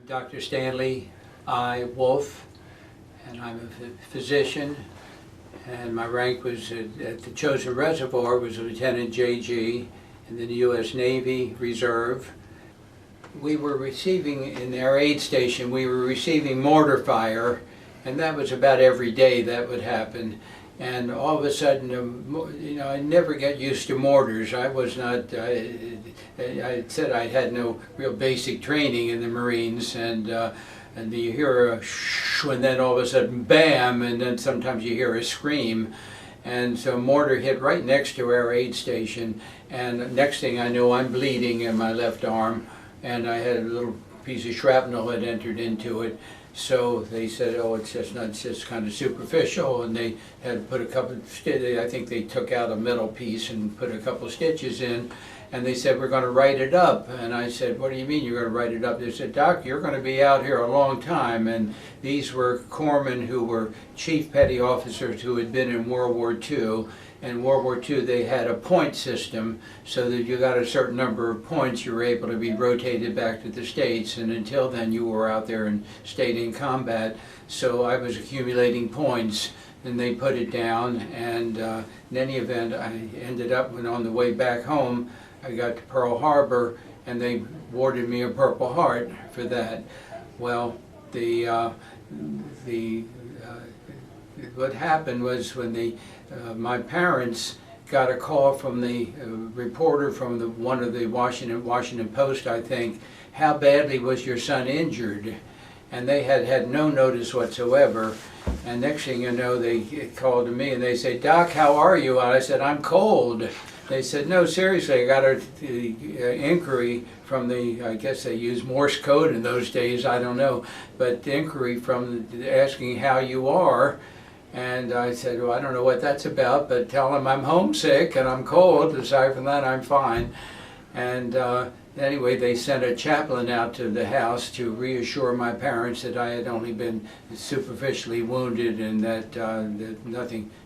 Dr. Stanley I. Wolf, and I'm a physician, and my rank was at the Chosin Reservoir, was a Lieutenant JG in the U.S. Navy Reserve. We were receiving, in our aid station, we were receiving mortar fire, and that was about every day that would happen. And all of a sudden, I never got used to mortars. I was not, I said I had no real basic training in the Marines, and you hear a shh, and then all of a sudden, bam, and then sometimes you hear a scream. And so mortar hit right next to our aid station, and next thing I know, I'm bleeding in my left arm, and I had a little piece of shrapnel that entered into it. So they said, oh, it's just kind of superficial, and they had to put a couple of stitches. I think they took out a metal piece and put a couple of stitches in, and they said, we're going to write it up. And I said, what do you mean you're going to write it up? They said, Doc, you're going to be out here a long time. And these were corpsmen who were chief petty officers who had been in World War II. In World War II, they had a point system, so that you got a certain number of points, you were able to be rotated back to the States, and until then you were out there and stayed in combat. So I was accumulating points, and they put it down, and in any event, I ended up, when on the way back home, I got to Pearl Harbor, and they awarded me a Purple Heart for that. Well, what happened was when my parents got a call from the reporter from one of the Washington Post, I think, how badly was your son injured? And they had no notice whatsoever. And next thing you know, they called to me and they said, Doc, how are you? And I said, I'm cold. They said, no, seriously, I got an inquiry from I guess they used Morse code in those days, I don't know, but the inquiry from asking how you are. And I said, well, I don't know what that's about, but tell them I'm homesick and I'm cold. Aside from that, I'm fine. And anyway, they sent a chaplain out to the house to reassure my parents that I had only been superficially wounded and that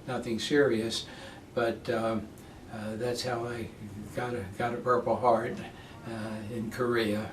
nothing serious. But that's how I got a Purple Heart in Korea.